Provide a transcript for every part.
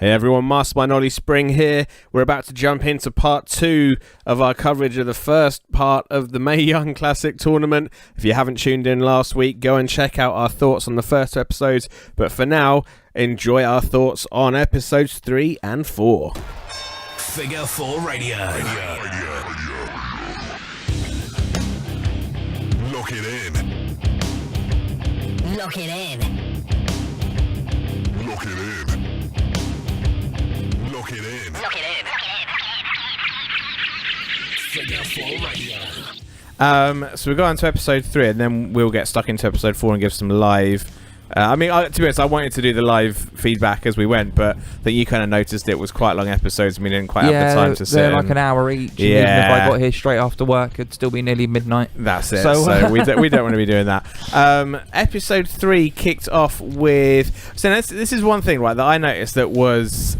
Hey everyone, Mastermind Ollie Spring here. We're about to jump into part 2 of our coverage of the first part of the Mae Young Classic tournament. If you haven't tuned in last week, go and check out our thoughts on the first 2 episodes. But for now, enjoy our thoughts on episodes 3 and 4. Figure 4 Radio. Lock it in. Lock it in. Lock it in. Lock it in. Lock it in. Figure 4 Radio. So we'll go on to episode 3 and then we'll get stuck into episode 4 and give some live... to be honest, I wanted to do the live feedback as we went, but I think you kind of noticed it was quite long episodes and we didn't quite have the time to sit. They're like an hour each. And even if I got here straight after work, it'd still be nearly midnight. That's it. So we don't want to be doing that. Episode 3 kicked off with... So this is one thing, right, that I noticed that was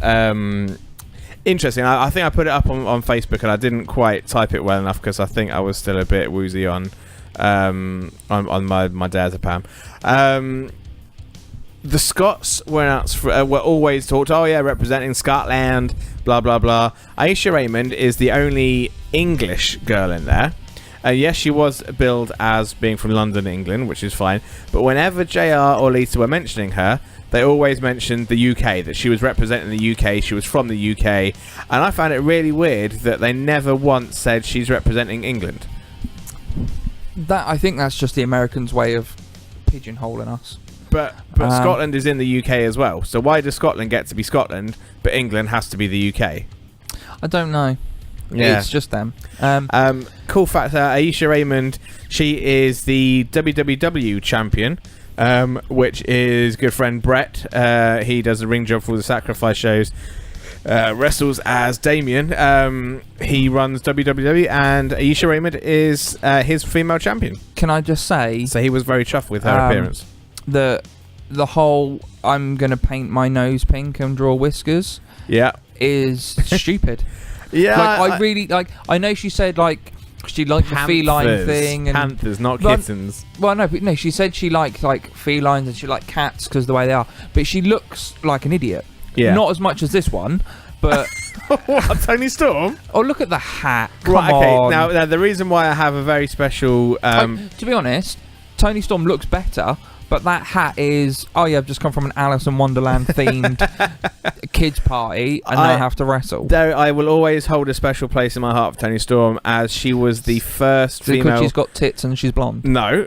interesting. I think I put it up on Facebook and I didn't quite type it well enough because I think I was still a bit woozy on my diazepam. The Scots were always talked, representing Scotland, blah, blah, blah. Aisha Raymond is the only English girl in there. Yes, she was billed as being from London, England, which is fine. But whenever JR or Lisa were mentioning her, they always mentioned the UK, that she was representing the UK, she was from the UK. And I found it really weird that they never once said she's representing England. I think that's just the Americans' way of pigeonholing us. But Scotland is in the UK as well. So why does Scotland get to be Scotland, but England has to be the UK? I don't know. Yeah. It's just them. Cool fact, Aisha Raymond, she is the WWW champion, which is good friend Brett. He does the ring job for the Sacrifice shows. Wrestles as Damien. He runs WWW, and Aisha Raymond is his female champion. Can I just say... So he was very chuffed with her appearance. The whole I'm gonna paint my nose pink and draw whiskers is stupid. I really like. I know she said she liked the feline thing and panthers, not kittens. Well, no, she said she liked felines and she liked cats because the way they are. But she looks like an idiot. Yeah, not as much as this one, but. What, Tony Storm? Oh, look at the hat! Come right, okay. on. Now the reason why I have a very special. To be honest, Tony Storm looks better. But that hat is, I've just come from an Alice in Wonderland themed kids party and now I have to wrestle. I will always hold a special place in my heart for Toni Storm, as she was the first female... Because she's got tits and she's blonde. No.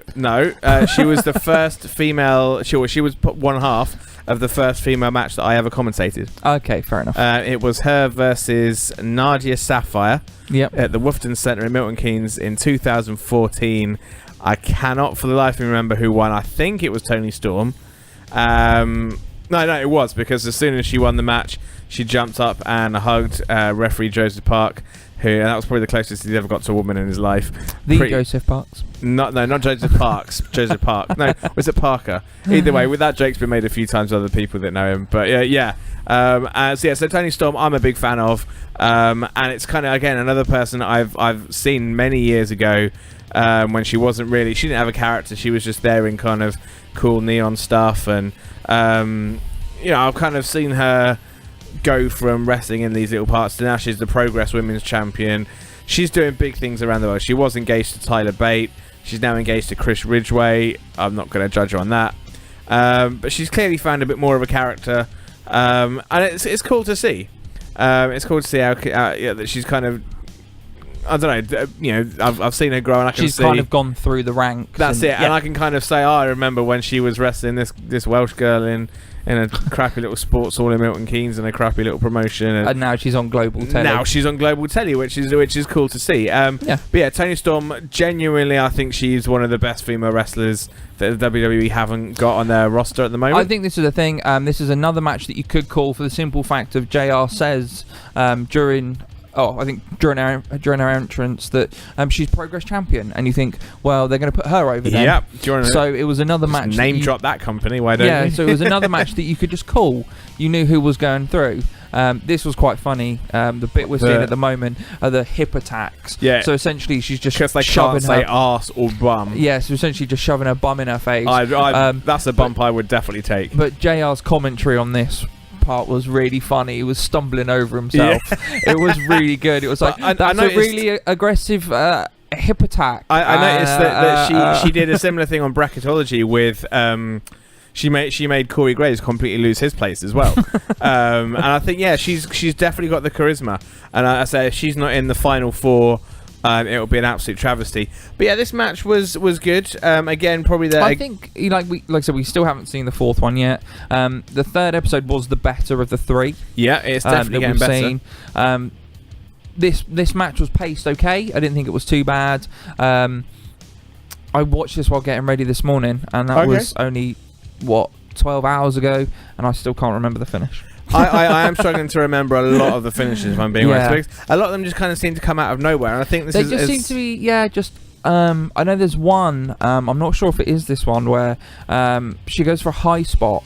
She was the first female... She was one half of the first female match that I ever commentated. Okay, fair enough. It was her versus Nadia Sapphire at the Woughton Centre in Milton Keynes in 2014. I cannot for the life of me remember who won. I think it was Toni Storm. No, it was, because as soon as she won the match, she jumped up and hugged referee Joseph Park, and that was probably the closest he's ever got to a woman in his life. Joseph Parks? No, not Joseph Parks. Joseph Park. No, was it Parker? Either way, that joke's been made a few times by other people that know him. But so Toni Storm, I'm a big fan of, and it's kind of, again, another person I've seen many years ago. When she didn't have a character, she was just there in kind of cool neon stuff, and I've kind of seen her go from wrestling in these little parts to now she's the Progress Women's Champion. She's doing big things around the world. She was engaged to Tyler Bate. She's now engaged to Chris Ridgway. I'm not going to judge her on that, but she's clearly found a bit more of a character, and it's cool to see. It's cool to see how that she's kind of. I don't know, I've seen her grow, and I can see... She's kind of gone through the ranks. That's it, and I can kind of say, I remember when she was wrestling this Welsh girl in a crappy little sports hall in Milton Keynes and a crappy little promotion. And now she's on global telly. Now she's on global telly, which is cool to see. But yeah, Toni Storm, genuinely, I think she's one of the best female wrestlers that the WWE haven't got on their roster at the moment. I think this is the thing. This is another match that you could call for the simple fact of JR says during her entrance that she's Progress Champion, and you think, well, they're going to put her over then. Yep. So it was another match. Name drop that company, why don't you? Yeah, so it was another match that you could just call. You knew who was going through. This was quite funny. The bit we're seeing at the moment are the hip attacks. Yeah. So essentially, she's just because they shoving can't say her arse or bum. Yeah, so essentially just shoving her bum in her face. That's a bump I would definitely take. But JR's commentary on this part was really funny. He was stumbling over himself. Yeah. It was really good. It was like, that's a really aggressive hip attack. I noticed that she did a similar thing on bracketology with she made Corey Graves completely lose his place as well. And I think she's definitely got the charisma. And I say if she's not in the final four, it'll be an absolute travesty. But yeah, this match was good. Again, probably I think like I said, we still haven't seen the fourth one yet. The third episode was the better of the three. Yeah, it's definitely getting better. This match was paced okay. I didn't think it was too bad. I watched this while getting ready this morning, and that was only 12 hours ago, and I still can't remember the finish. I am struggling to remember a lot of the finishes, if I'm being honest. A lot of them just kind of seem to come out of nowhere, and I think they just seem to be I know there's one, I'm not sure if it is this one, where she goes for a high spot.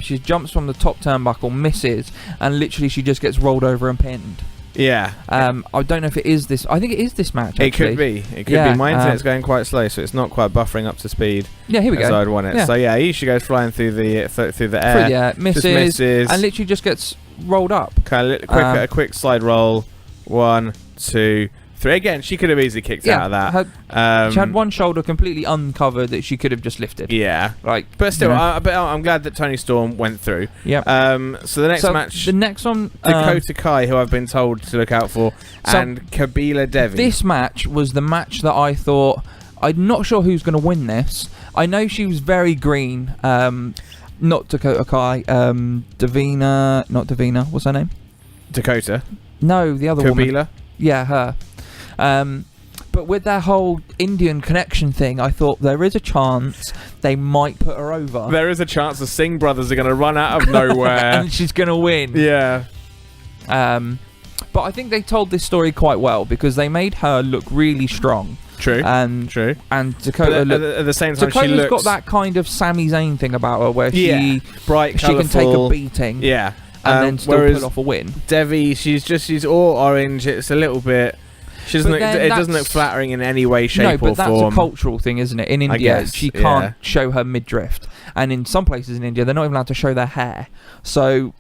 She jumps from the top turnbuckle, misses, and literally she just gets rolled over and pinned. Yeah. I don't know if it is this. I think it is this match, actually. It could be. My internet's going quite slow, so it's not quite buffering up to speed. Yeah, here we go. As I'd want it. So yeah, Isha goes flying through the air. Yeah, misses, and literally just gets rolled up. A quick slide roll. 1, 2, 3. Again, she could have easily kicked out of that. She had one shoulder completely uncovered that she could have just lifted. Yeah, but still, I'm glad that Toni Storm went through. Yeah. So the next match, the next one, Dakota Kai, who I've been told to look out for, and Kabila Devi. This match was the match that I thought, I'm not sure who's going to win this. I know she was very green. Not Dakota Kai. Davina. Not Davina. What's her name? Dakota. No, the other woman. Kabila. Yeah, her. But with that whole Indian connection thing, I thought there is a chance they might put her over. There is a chance the Singh brothers are going to run out of nowhere. And she's going to win. Yeah. But I think they told this story quite well, because they made her look really strong. True. True. And Dakota at the same time, Dakota's got that kind of Sami Zayn thing about her, where she can take a beating. Yeah. And then still pull off a win. Devi, she's all orange. It's a little bit. It doesn't look flattering in any way, shape, or form. No, but that's a cultural thing, isn't it? In India, she can't show her midriff, and in some places in India, they're not even allowed to show their hair. So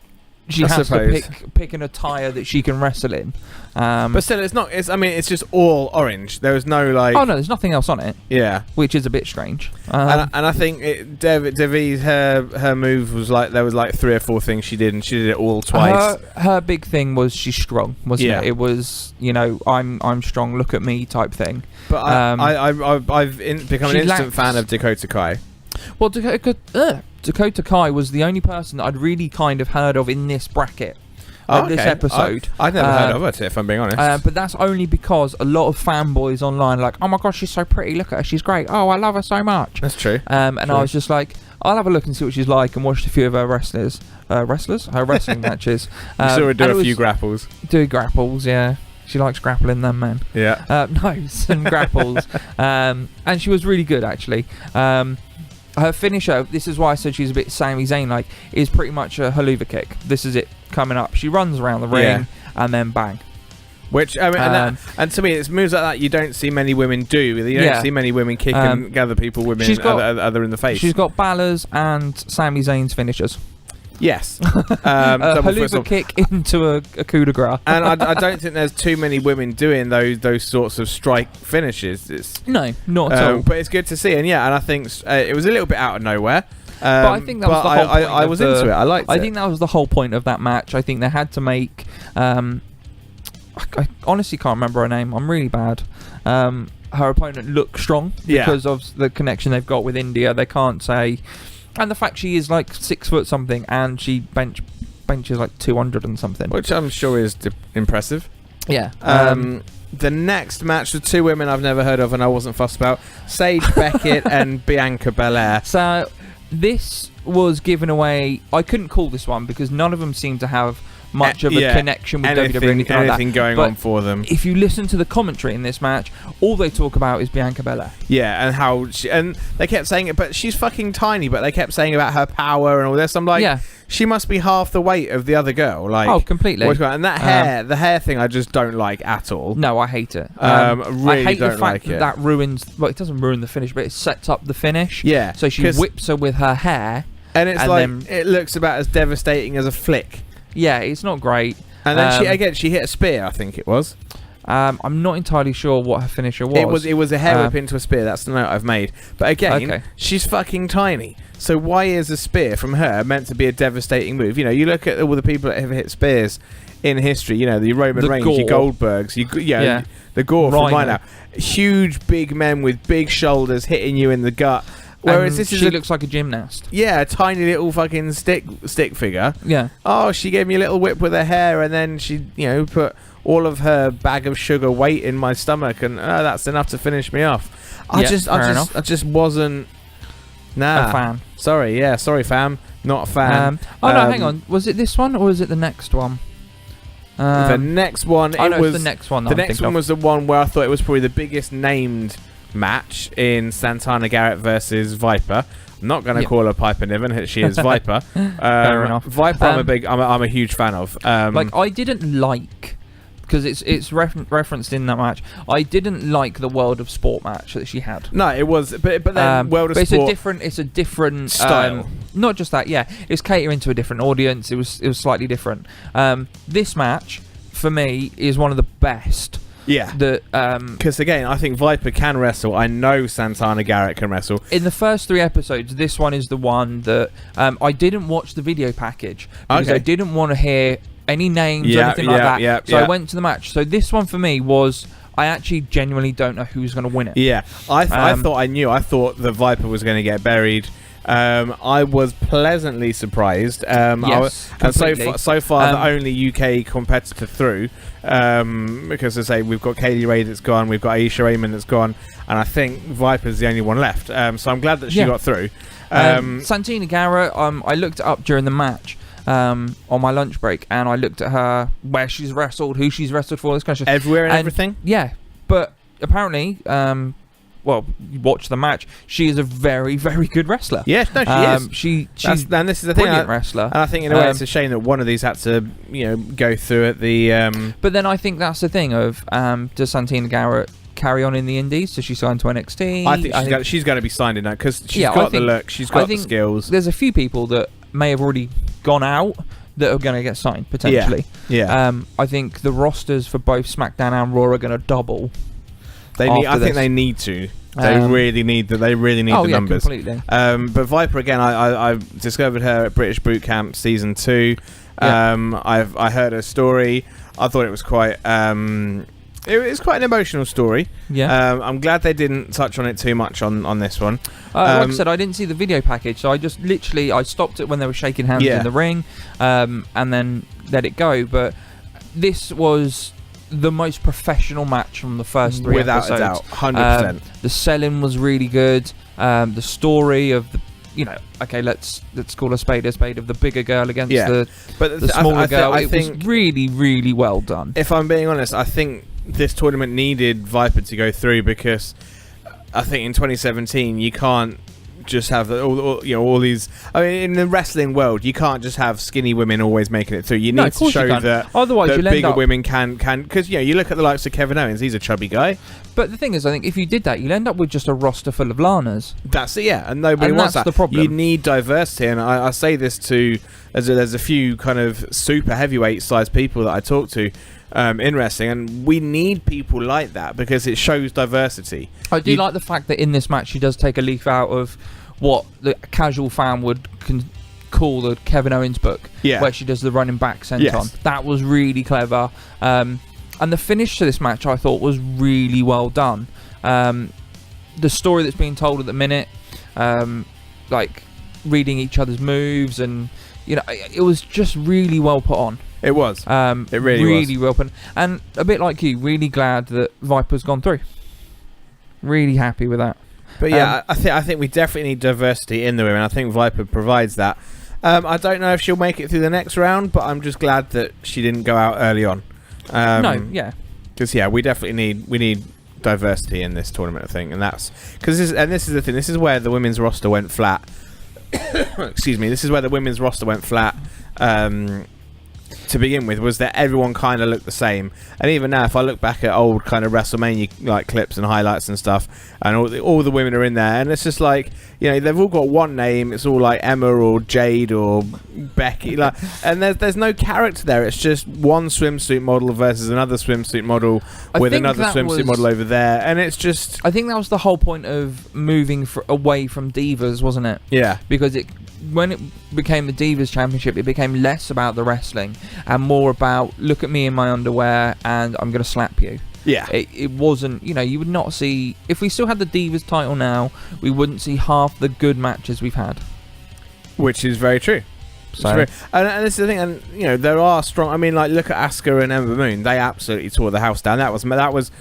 she has to pick an attire that she can wrestle in. But still, it's not. It's just all orange. There was no like. Oh no, there's nothing else on it. Yeah, which is a bit strange. And I think Devi's her move was like there was like 3 or 4 things she did, and she did it all twice. Her big thing was she's strong, wasn't it? It was I'm strong. Look at me type thing. But I've become an instant fan of Dakota Kai. Well, Dakota Kai was the only person that I'd really kind of heard of in this bracket. This episode. I've never heard of her, if I'm being honest. But that's only because a lot of fanboys online are like, oh my gosh, she's so pretty, look at her, she's great, oh I love her so much. That's true. And I was just like, I'll have a look and see what she's like, and watched a few of her her wrestling matches. You saw her do a few grapples. Do grapples, yeah. She likes grappling them, man. Yeah. Some grapples. And she was really good, actually. Her finisher, this is why I said she's a bit Sami Zayn-like, is pretty much a haluva kick. This is it coming up. She runs around the ring and then bang. Which and to me, it's moves like that you don't see many women do. You don't see many women kick and other other in the face. She's got Balor's and Sami Zayn's finishers. Yes. Haluva kick into a coup de grace. And I don't think there's too many women doing those sorts of strike finishes. No, not at all. But it's good to see. And I think it was a little bit out of nowhere. But I think that was the whole point. I was into it. I liked it. I think that was the whole point of that match. I think they had to make... I honestly can't remember her name. I'm really bad. Her opponent looked strong because of the connection they've got with India. They can't say... And the fact she is like 6 foot something, and she benches like 200 and something, which I'm sure is impressive. Yeah. The next match, the 2 women I've never heard of and I wasn't fussed about: Sage Beckett and Bianca Belair. So this was given away. I couldn't call this one because none of them seemed to have much of a connection with WWE or anything like that. Going on for them. If you listen to the commentary in this match, all they talk about is Bianca Belair. Yeah, and how and they kept saying it, but she's fucking tiny. But they kept saying about her power and all this. I'm like, she must be half the weight of the other girl. Like, oh, completely. And that hair, the hair thing, I just don't like at all. No, I hate it. Really I hate don't the fact like it. that ruins. Well, it doesn't ruin the finish, but it sets up the finish. Yeah. So she whips her with her hair. And it's it looks about as devastating as a flick. Yeah, it's not great. And then she hit a spear, I think it was. I'm not entirely sure what her finisher was. It was a hair whip into a spear. That's the note I've made. But again, she's fucking tiny. So why is a spear from her meant to be a devastating move? You know, you look at all the people that have hit spears in history. You know, the Roman Reigns, your Goldbergs, the Gore from Rhino. Huge, big men with big shoulders hitting you in the gut. Whereas she looks like a gymnast. Yeah, a tiny little fucking stick figure. Yeah. Oh, she gave me a little whip with her hair, and then she, put all of her bag of sugar weight in my stomach, and that's enough to finish me off. I just wasn't. Nah. A fan. Sorry, fam. Not a fan. No, hang on. Was it this one or was it the next one? The next one. It was the next one. The next one was the one where I thought it was probably the biggest named match in Santana Garrett versus Viper. I'm not going to call her Piper Niven. She is Viper. Fair enough. Viper, I'm a huge fan of. I didn't like, because it's referenced in that match. I didn't like the World of Sport match that she had. No, it was, but then World of Sport. It's a different style. Not just that, yeah. It's catering to a different audience. It was slightly different. This match for me is one of the best. Yeah. Because again, I think Viper can wrestle. I know Santana Garrett can wrestle. In the first 3 episodes, this one is the one that I didn't watch the video package because I didn't want to hear any names or anything like that. So I went to the match. So this one for me was, I actually genuinely don't know who's going to win it. Yeah, I thought I knew. I thought the Viper was going to get buried. I was pleasantly surprised. Yes, and so far the only UK competitor through, because as I say, we've got Kaylee Ray that's gone, we've got Aisha Raymond that's gone, and I think Viper's the only one left. So I'm glad that she got through. Santana Garrett, I looked it up during the match. On my lunch break, and I looked at her, where she's wrestled, who she's wrestled for, this kind of stuff. Everywhere and everything? Yeah, but apparently, you watch the match, she is a very, very good wrestler. Yes, no, she is. She's and this is the brilliant wrestler. And I think in a way it's a shame that one of these had to, go through at the... But then I think that's the thing of, does Santana Garrett carry on in the indies? Does she sign to NXT? I think she's going to be signed in that, because she's got the look, she's got the skills. There's a few people that may have already gone out that are going to get signed potentially. Yeah. I think the rosters for both SmackDown and Raw are going to double. I think they need to. They really need the numbers. Completely. But Viper again, I discovered her at British Boot Camp season 2. I heard her story. I thought it was quite. It's quite an emotional story. Yeah. I'm glad they didn't touch on it too much on this one. Like I said, I didn't see the video package, so I just I stopped it when they were shaking hands in the ring, and then let it go. But this was the most professional match from the first 3 episodes. Without a doubt, 100%. The selling was really good. The story of the, let's call a spade of the bigger girl against the smaller girl. It was really, really well done. If I'm being honest, I think this tournament needed Viper to go through, because I think in 2017 you can't just have all these. I mean, in the wrestling world, you can't just have skinny women always making it through. You need to show that otherwise that bigger women can, because you look at the likes of Kevin Owens. He's a chubby guy. But the thing is, I think if you did that, you'll end up with just a roster full of Lanas. That's it, yeah, and nobody wants that. That's the problem. You need diversity, and I say this to there's a few kind of super heavyweight sized people that I talk to in wrestling, and we need people like that because it shows diversity. I do like the fact that in this match she does take a leaf out of what the casual fan would call the Kevin Owens book, where she does the running back senton. That was really clever. And the finish to this match I thought was really well done. The story that's being told at the minute, like reading each other's moves, and it was just really well put on. It was. It really was. Well put on. And a bit like you, really glad that Viper's gone through. Really happy with that. But yeah, I think we definitely need diversity in the women. I think Viper provides that. I don't know if she'll make it through the next round, but I'm just glad that she didn't go out early on. Because we definitely need diversity in this tournament, I think, and that's because this is the thing. This is where the women's roster went flat. Excuse me. This is where the women's roster went flat. to begin with was that everyone kind of looked the same. And even now, if I look back at old kind of WrestleMania like clips and highlights and stuff, and all the women are in there, and it's just like, you know, they've all got one name. It's all like Emma or Jade or Becky, like, and there's no character there. It's just one swimsuit model versus another swimsuit model with another swimsuit model over there, and it's just. I think that was the whole point of moving away from Divas, wasn't it? Yeah. Because when it became the Divas Championship, it became less about the wrestling and more about, look at me in my underwear and I'm going to slap you. Yeah. It wasn't, you know, you would not see, if we still had the Divas title now, we wouldn't see half the good matches we've had. Which is very true. So. And this is the thing, and you know, there are strong, I mean, like, look at Asuka and Ember Moon. They absolutely tore the house down. That was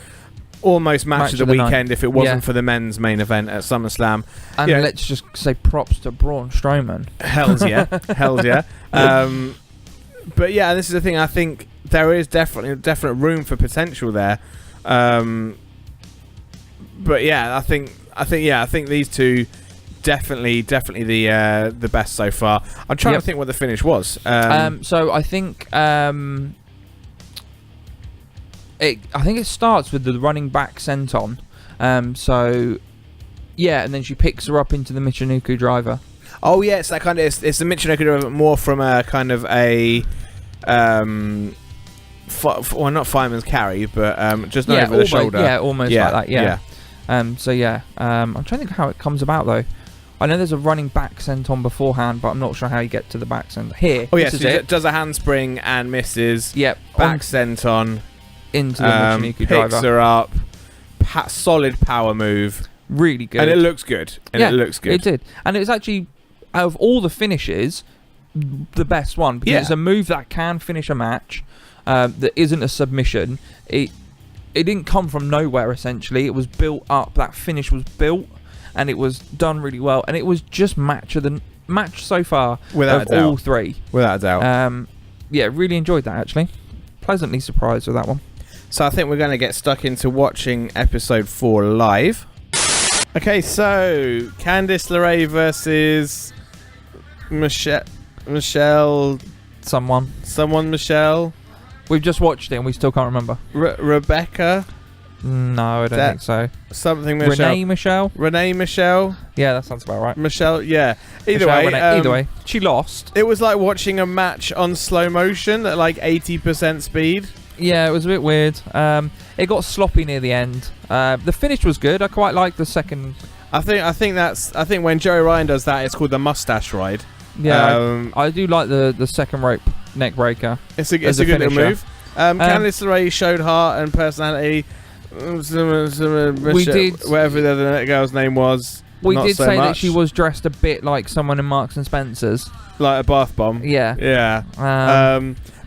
almost match of the weekend if it wasn't for the men's main event at SummerSlam. And let's just say props to Braun Strowman. Hells yeah. Hells yeah. But yeah, this is the thing. I think there is definite room for potential there. But yeah, I think these two definitely the best so far. I'm trying to think what the finish was. So I think it starts with the running back senton. So yeah, and then she picks her up into the Michinoku driver. Oh yeah, it's that kind of it's the Michinoku driver, more from a kind of a well, not fireman's carry, but just over almost, the shoulder. Yeah, almost like that. Yeah. So yeah, I'm trying to think how it comes about though. I know there's a running back senton beforehand, but I'm not sure how you get to the back senton. Here. Oh yeah, so it does a handspring and misses. Yep. Back senton into the Michinoku driver. Picks her up. Solid power move. Really good. And it looks good. It looks good. It did. And it was actually, out of all the finishes, the best one. Because it's a move that can finish a match, that isn't a submission. It didn't come from nowhere, essentially. It was built up. That finish was built, and it was done really well. And it was just match so far of all three. Without a doubt. Yeah, really enjoyed that, actually. Pleasantly surprised with that one. So I think we're going to get stuck into watching episode 4 live. Okay, so Candice LeRae versus Michelle. Someone Michelle. We've just watched it and we still can't remember. Rebecca. No, I don't think so. Something Michelle. Renee Michelle. Yeah, that sounds about right. Michelle. Yeah. Either way, she lost. It was like watching a match on slow motion at like 80% speed. Yeah, it was a bit weird. It got sloppy near the end. The finish was good. I quite liked the second. I think when Joey Ryan does that, it's called the mustache ride. Yeah, I do like the second rope neck breaker. It's a good little move. Candice LeRae showed heart and personality. We did, whatever the other girl's name was. We did say that she was dressed a bit like someone in Marks and Spencer's, like a bath bomb. Yeah.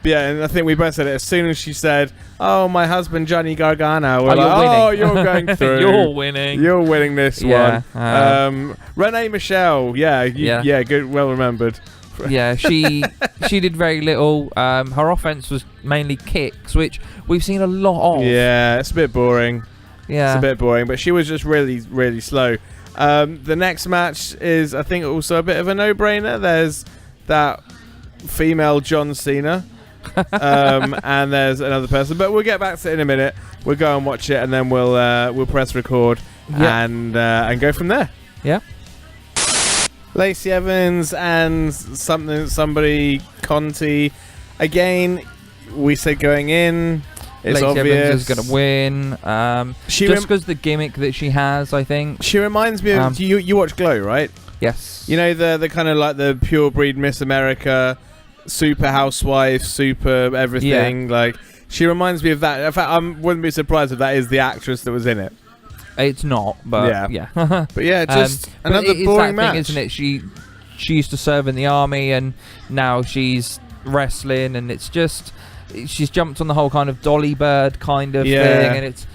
But yeah, and I think we both said it as soon as she said, "Oh, my husband Johnny Gargano." We're you're going through. You're winning. You're winning this one. Renee Michelle. Yeah, good, well remembered. Yeah, she did very little. Her offense was mainly kicks, which we've seen a lot of. Yeah, it's a bit boring. Yeah, it's a bit boring, but she was just really, really slow. The next match is, I think, also a bit of a no-brainer. There's that female John Cena. And there's another person, but we'll get back to it in a minute. We'll go and watch it, and then we'll press record and go from there. Yeah. Lacey Evans and somebody Conti. Again, we said going in, it's Lacey obvious Evans is going to win. Just because the gimmick that she has, I think. She reminds me of you watch Glow, right? Yes. You know the kind of like the pure breed Miss America, super housewife, super everything. Yeah. Like, she reminds me of that. In fact, I wouldn't be surprised if that is the actress that was in it. It's not, but yeah. But yeah, just another boring match, isn't it? She used to serve in the army, and now she's wrestling, and it's just she's jumped on the whole kind of Dolly Bird kind of thing, and it's.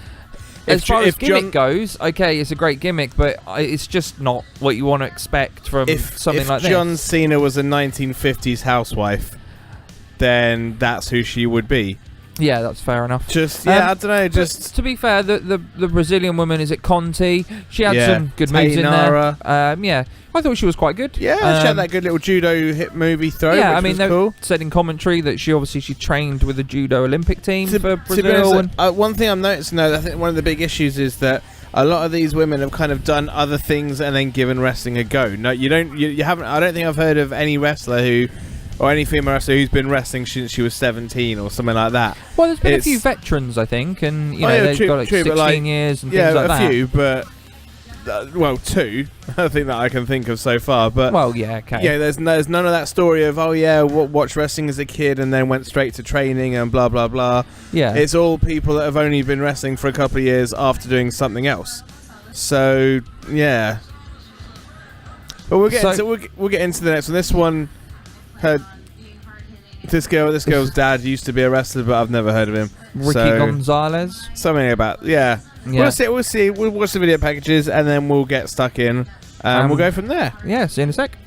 As far as gimmick goes, okay, it's a great gimmick, but it's just not what you want to expect from something like this. If John Cena was a 1950s housewife, then that's who she would be. Yeah, that's fair enough. Just I don't know. Just to be fair, the Brazilian woman, is it Conti? She had some good moves in there. Yeah, I thought she was quite good. Yeah, she had that good little judo hit movie throw. Yeah, which I mean, was cool. They said in commentary that she trained with the judo Olympic team for Brazil. To be honest, one thing I'm noticing though, I think one of the big issues is that a lot of these women have kind of done other things and then given wrestling a go. No, you don't. You haven't. I don't think I've heard of any wrestler or any female wrestler who's been wrestling since she was 17 or something like that. Well, there's been a few veterans, I think, and they've got like 16 years and things like that. Yeah, a few, but two. I think that I can think of so far. But okay. Yeah, there's none of that story of watched wrestling as a kid and then went straight to training and blah blah blah. Yeah, it's all people that have only been wrestling for a couple of years after doing something else. So yeah, but we'll get into the next one. This one. This girl's dad used to be a wrestler, but I've never heard of him. Ricky Gonzalez. Something about We'll see. We'll watch the video packages and then we'll get stuck in and we'll go from there. Yeah, see you in a sec.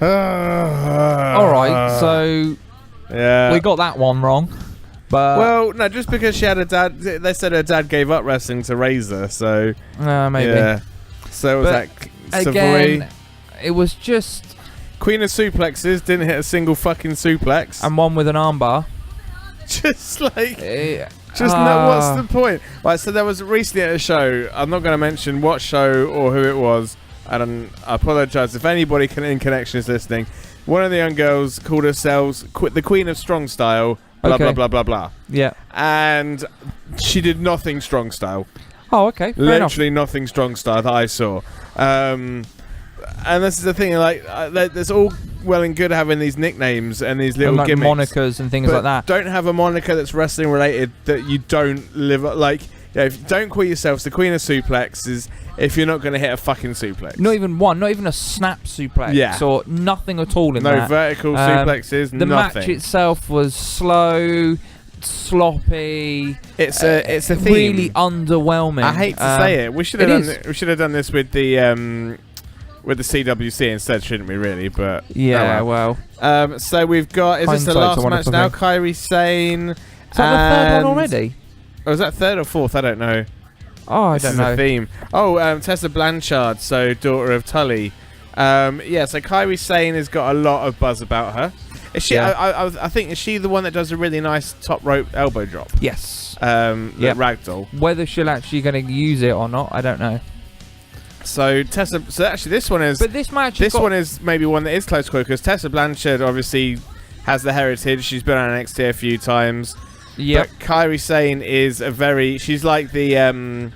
All right, so we got that one wrong. But no, just because she had a dad, they said her dad gave up wrestling to raise her. So maybe. Yeah. So was that again? It was just. Queen of suplexes, didn't hit a single fucking suplex. And one with an armbar. What's the point? Right, so there was recently at a show, I'm not going to mention what show or who it was, and I apologise if anybody in connection is listening. One of the young girls called herself the Queen of Strong Style, blah, blah, blah, blah, blah. Yeah. And she did nothing strong style. Oh, okay. Fair Literally enough. nothing strong style that I saw. And this is the thing, there's all well and good having these nicknames and these little and gimmicks, monikers and things like that. Don't have a moniker that's wrestling related that you don't live don't call yourselves the Queen of Suplexes if you're not going to hit a fucking suplex. Not even one, not even a snap suplex or nothing at all in that. No vertical suplexes, the nothing. match itself was slow, sloppy. It's a theme. Really underwhelming. I hate to say it. We should have done this with the CWC instead, shouldn't we? Really, but so we've got. Is this the last match now? Kairi Sane. Is that the third one already? Oh, is that third or fourth? I don't know. Oh, I don't know. The theme. Oh, Tessa Blanchard, so daughter of Tully. So Kairi Sane has got a lot of buzz about her. Is she? I think is she the one that does a really nice top rope elbow drop? Yes. Ragdoll. Whether she'll actually going to use it or not, I don't know. So Tessa. So actually, this one is. But this match. This one is maybe one that is close to her because Tessa Blanchard obviously has the heritage. She's been on NXT a few times. Yeah. But Kairi Sane is she's like the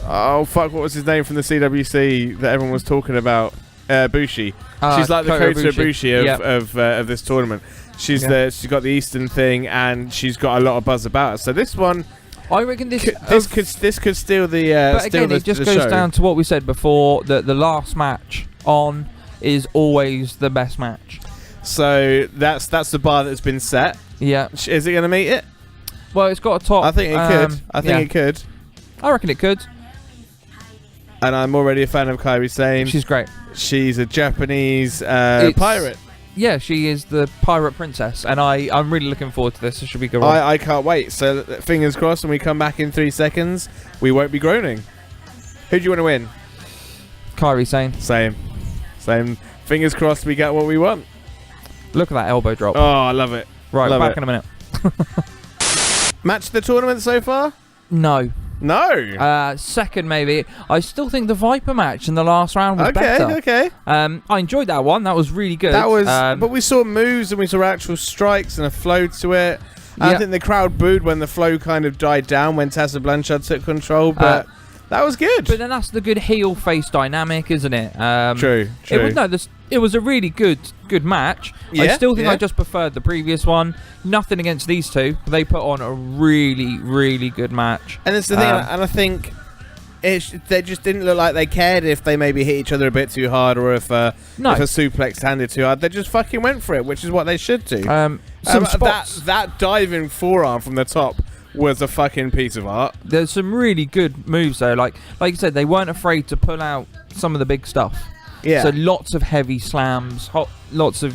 what was his name from the CWC that everyone was talking about? Bushi. She's like the Kota Ibushi of this tournament. She's got the Eastern thing and she's got a lot of buzz about her. So this one, I reckon this could steal the. But again, it just goes down to what we said before, that the last match on is always the best match. So that's the bar that's been set. Yeah. Is it going to meet it? Well, it's got a top. I think it could. I think it could. I reckon it could. And I'm already a fan of Kairi Sane. She's great. She's a Japanese pirate. Yeah, she is the pirate princess, and I'm really looking forward to this. It should be good. I can't wait. So fingers crossed when we come back in 3 seconds, we won't be groaning. Who do you want to win? Kairi Sane. Same. Fingers crossed we get what we want. Look at that elbow drop. Oh, I love it. Right, back in a minute. Match of the tournament so far? No. Second, maybe. I still think the Viper match in the last round was better. Okay. I enjoyed that one. That was really good. That was, but we saw moves and we saw actual strikes and a flow to it. I think the crowd booed when the flow kind of died down when Tessa Blanchard took control, but that was good. But then that's the good heel face dynamic, isn't it? True. It was a really good match. I still think I just preferred the previous one. Nothing against these two. They put on a really, really good match. And it's the thing, and I think they just didn't look like they cared if they maybe hit each other a bit too hard or if a suplex landed too hard. They just fucking went for it, which is what they should do. Some spots. That diving forearm from the top was a fucking piece of art. There's some really good moves though. Like you said, they weren't afraid to pull out some of the big stuff. Yeah. So lots of heavy slams, lots of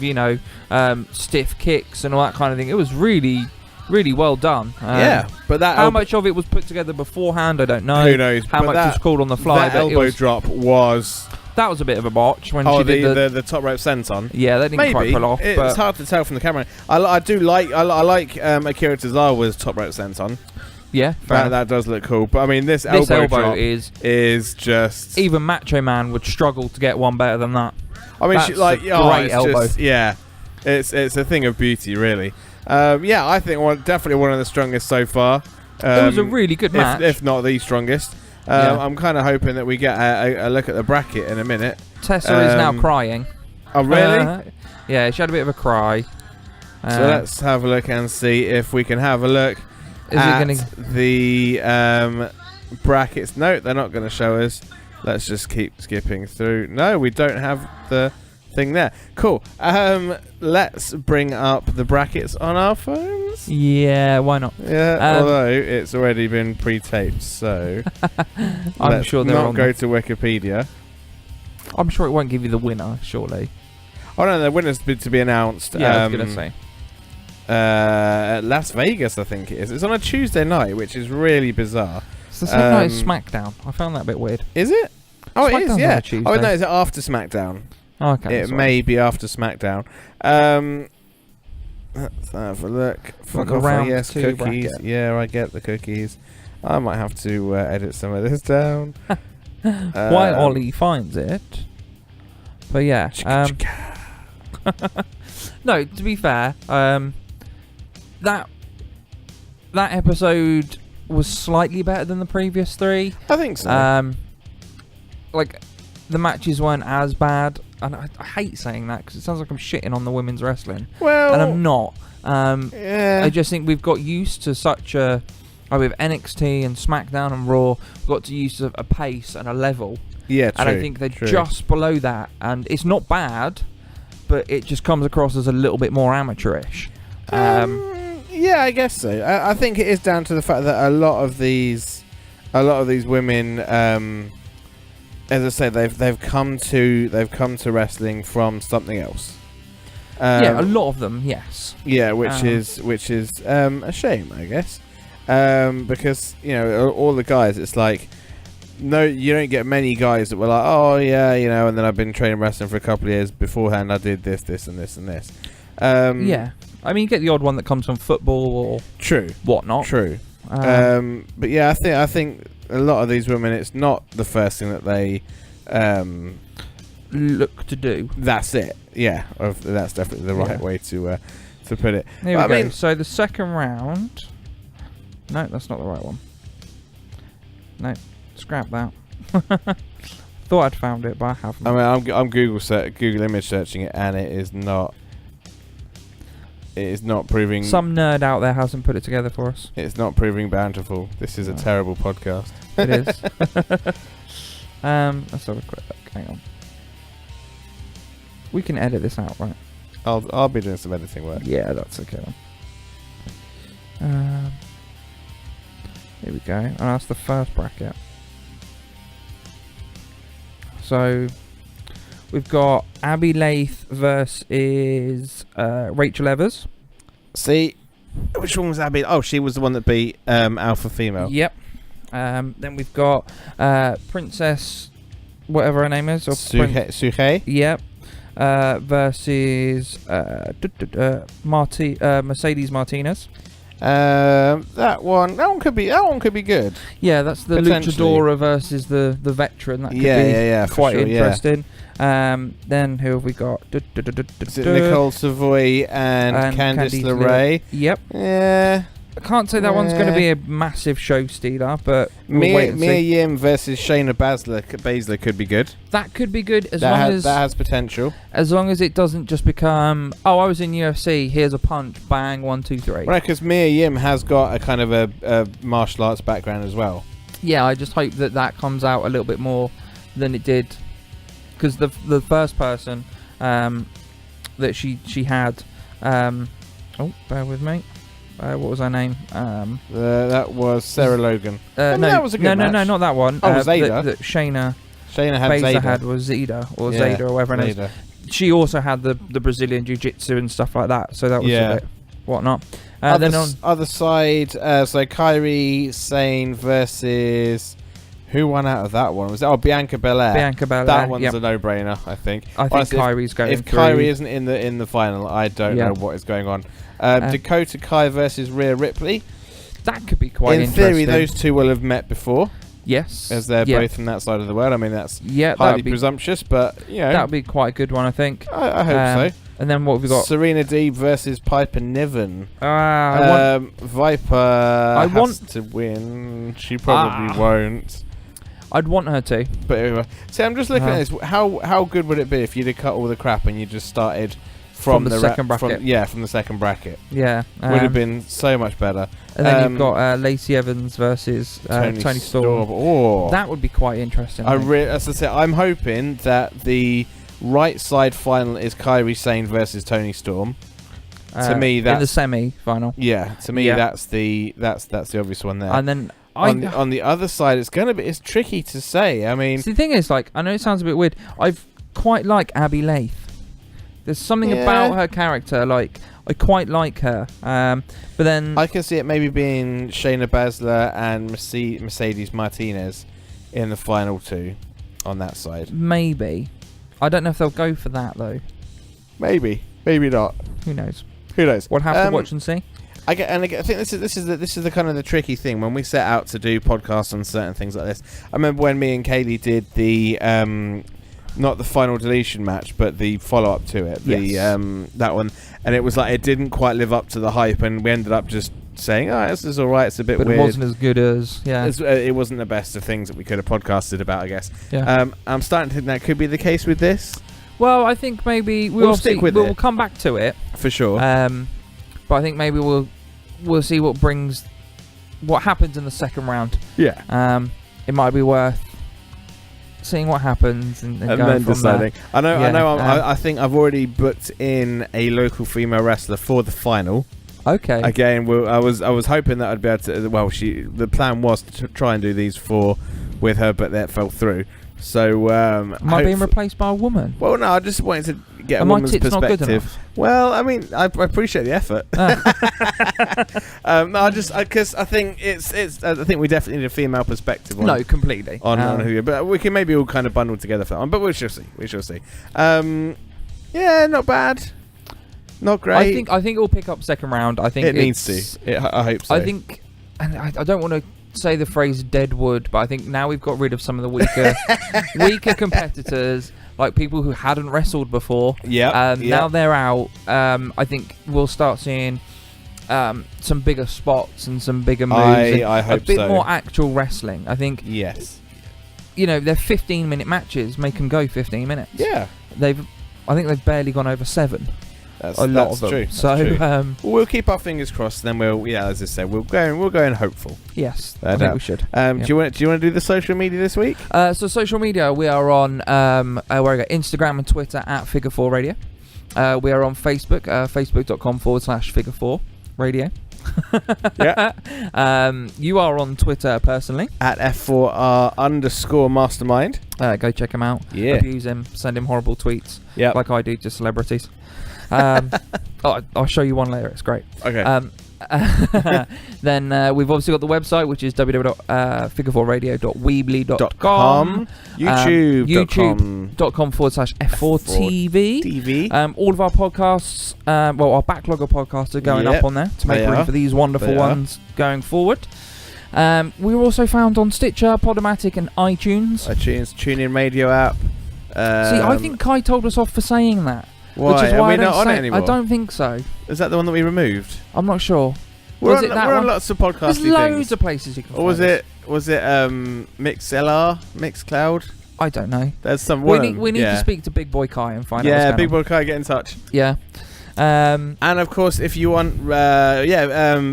stiff kicks and all that kind of thing. It was really, really well done. But that how much of it was put together beforehand, I don't know. Who knows? How much was called on the fly? That elbow drop was... That was a bit of a botch when she did the top rope senton. Yeah, they didn't quite pull off. It's hard to tell from the camera. I do like Akira Tozawa's top rope senton. Yeah, that does look cool. But I mean, this elbow drop is just... Even Macho Man would struggle to get one better than that. I mean, that's great elbow. It's a thing of beauty, really. I think definitely one of the strongest so far. It was a really good match, if not the strongest. I'm kind of hoping that we get a look at the bracket in a minute. Tessa is now crying. Oh, really? Yeah, she had a bit of a cry. So let's have a look and see if we can have a look at the brackets. No, they're not going to show us. Let's just keep skipping through. No, we don't have the thing there. Cool. Let's bring up the brackets on our phones. Yeah, why not? Yeah, although it's already been pre-taped, so I'm sure they're not go to Wikipedia. I'm sure it won't give you the winner, surely. Oh no, the winner's to be announced. Yeah, I was gonna say. Las Vegas, I think it is. It's on a Tuesday night, which is really bizarre. It's the same night as SmackDown. I found that a bit weird. Is it? Oh, it is. Yeah. Oh no, is it after SmackDown? Okay. It may be after SmackDown. Let's have a look. Fuck around. Yes, cookies. Bracket. Yeah, I get the cookies. I might have to edit some of this down. While Ollie finds it. But yeah. No, to be fair, that episode was slightly better than the previous three. I think so. Like, the matches weren't as bad. And I hate saying that because it sounds like I'm shitting on the women's wrestling. Well, and I'm not. Yeah. I just think we've got used to such a... with NXT and SmackDown and Raw, we've got to use a pace and a level. Yeah, true. And I think they're just below that. And it's not bad, but it just comes across as a little bit more amateurish. Yeah, I guess so. I think it is down to the fact that a lot of these women... as I said, they've come to wrestling from something else. Yeah, a lot of them, yes. Yeah, which is a shame, I guess, because all the guys, it's like no, you don't get many guys that were like, oh yeah, and then I've been training wrestling for a couple of years beforehand. I did this, and this, and this. Yeah, I mean, you get the odd one that comes from football or whatnot. True. But yeah, I think a lot of these women, it's not the first thing that they look to do. That's it. Yeah, that's definitely the right way to put it. Here we go. So the second round. No, that's not the right one. No, scrap that. Thought I'd found it, but I haven't. I mean, I'm Google image searching it, and it is not. It is not proving... Some nerd out there hasn't put it together for us. It's not proving bountiful. This is a terrible podcast. It is. Let's have a quick look. Hang on. We can edit this out, right? I'll be doing some editing work. Yeah, that's okay. Here we go. And that's the first bracket. So... we've got Abby Lath versus Rachel Evers. See, which one was Abby? Oh, she was the one that beat Alpha Female. Yep. Then we've got Princess, whatever her name is. Or Suhei. Yep. Versus Mercedes Martinez. That one could be good. Yeah, that's the luchadora versus the veteran. That could be quite interesting. Then who have we got? Is it Nicole Savoy and Candice LeRae? Yep. Yeah. I can't say that one's going to be a massive show stealer, but Mia Yim versus Shayna Baszler could be good. That could be good that has potential. As long as it doesn't just become, oh, I was in UFC, here's a punch, bang, 1, 2, 3. Right, because Mia Yim has got a kind of a martial arts background as well. Yeah, I just hope that comes out a little bit more than it did, because the first person that she had, oh, bear with me. What was her name? That was Sarah Logan. That was a good match. No, not that one. Oh, Zayda. That Shayna had Baszler had was Zayda or Zayda or whatever it is. She also had the Brazilian Jiu-Jitsu and stuff like that. So that was a bit. whatnot. Then on other side, so Kairi Sane versus... Who won out of that one? Was it Bianca Belair? Bianca Belair. That one's a no-brainer, I think. I think Honestly, Kairi's going if through. Kairi isn't in the final, I don't know what is going on. Dakota Kai versus Rhea Ripley. That could be quite interesting. In theory, those two will have met before. Yes. As they're both from that side of the world. I mean, that's highly presumptious, but, that would be quite a good one, I think. I hope so. And then what have we got? Serena Deeb versus Piper Niven. Viper has to win. She probably won't. I'd want her to. But anyway, see, I'm just looking at this. How good would it be if you'd have cut all the crap and you just started from the second bracket? From the second bracket. Yeah. Would have been so much better. And then you've got Lacey Evans versus Toni Storm. Oh. That would be quite interesting. As I said, I'm hoping that the right side final is Kairi Sane versus Toni Storm. To me, that's in the semi-final. Yeah. To me, that's the obvious one there. And then on the other side, it's tricky to say. I mean, the thing is, like, I know it sounds a bit weird. I quite like Abby Laith. There's something about her character, like I quite like her. But then I can see it maybe being Shayna Baszler and Mercedes Martinez in the final two on that side. Maybe. I don't know if they'll go for that though. Maybe not. Who knows? We'll have to watch and see. I think this is the kind of the tricky thing when we set out to do podcasts on certain things like this. I remember when me and Kaylee did the not the final deletion match, but the follow up to it, that one, and it was like it didn't quite live up to the hype, and we ended up just saying, "Oh, this is all right. It's a bit weird." But it wasn't as good as it wasn't the best of things that we could have podcasted about, I guess. Yeah. I'm starting to think that could be the case with this. Well, I think maybe we'll stick with it. We'll come back to it for sure. But I think maybe we'll see what happens in the second round. Yeah. It might be worth seeing what happens and going then from deciding. There. I think I've already booked in a local female wrestler for the final. Okay. Again, I was hoping that I'd be able to. Well, the plan was to try and do these four with her, but that fell through. So am I being replaced by a woman? Well, no, I just wanted to get a woman's perspective. Not good enough? Well, I mean, I appreciate the effort. No, because I think I think we definitely need a female perspective. Completely. On who, but we can maybe all kind of bundle together for that one. But we shall see. Yeah, not bad. Not great. I think it will pick up second round. I think it needs to. I hope so. I think, and I don't want to say the phrase dead wood, but I think now we've got rid of some of the weaker competitors, like people who hadn't wrestled before. Now they're out. I think we'll start seeing some bigger spots and some bigger moves. I hope a bit more actual wrestling. I think. Yes. They're 15-minute matches. Make them go 15 minutes. Yeah. I think they've barely gone over 7. That's true. So we'll keep our fingers crossed. Then as I said, we'll go in hopeful. Yes, I think we should. Do you want to do the social media this week? So social media, we are on Instagram and Twitter at Figure4 Radio. We are on Facebook, facebook.com/Figure4Radio. Yeah. You are on Twitter personally at F4R_mastermind. Go check him out. Yeah. Abuse him. Send him horrible tweets. Yeah. Like I do to celebrities. I'll show you one later. It's great. Okay. Then we've obviously got the website, which is www.figure4radio.weebly.com. YouTube.com/F4TV. All of our podcasts, our backlog of podcasts are going up on there to make room for these wonderful ones going forward. We were also found on Stitcher, Podomatic, and iTunes. TuneIn Radio app. See, I think Kai told us off for saying that. Why? Which is why Are we not on it anymore? I don't think so. Is that the one that we removed? I'm not sure. We're on lots of podcasty There's things. loads of places you can find was it MixLR, Mixcloud? I don't know. There's some. We need to speak to Big Boy Kai and find out. Yeah, Big Boy Kai, get in touch. Yeah. And of course, if you want,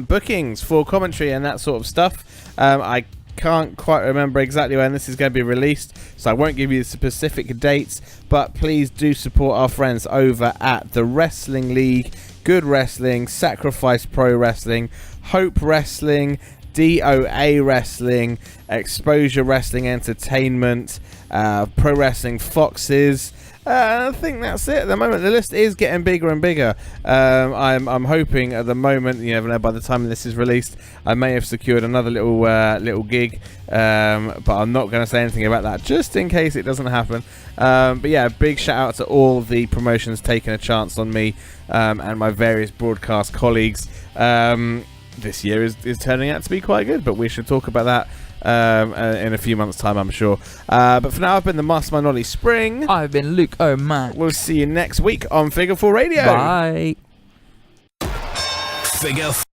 bookings for commentary and that sort of stuff, I can't quite remember exactly when this is going to be released, so I won't give you the specific dates, but please do support our friends over at the Wrestling League, Good Wrestling, Sacrifice Pro Wrestling, Hope Wrestling, DOA Wrestling, Exposure Wrestling Entertainment, Pro Wrestling Foxes, I think that's it at the moment. The list is getting bigger and bigger. I'm hoping at the moment, you never know, by the time this is released, I may have secured another little gig, but I'm not going to say anything about that just in case it doesn't happen. But yeah, big shout out to all the promotions taking a chance on me and my various broadcast colleagues. This year is turning out to be quite good, but we should talk about that in a few months' time, I'm sure. But for now, I've been the Mastermind Ollie Spring. I've been Luke O'Mac. We'll see you next week on Figure 4 Radio. Bye. Figure 4.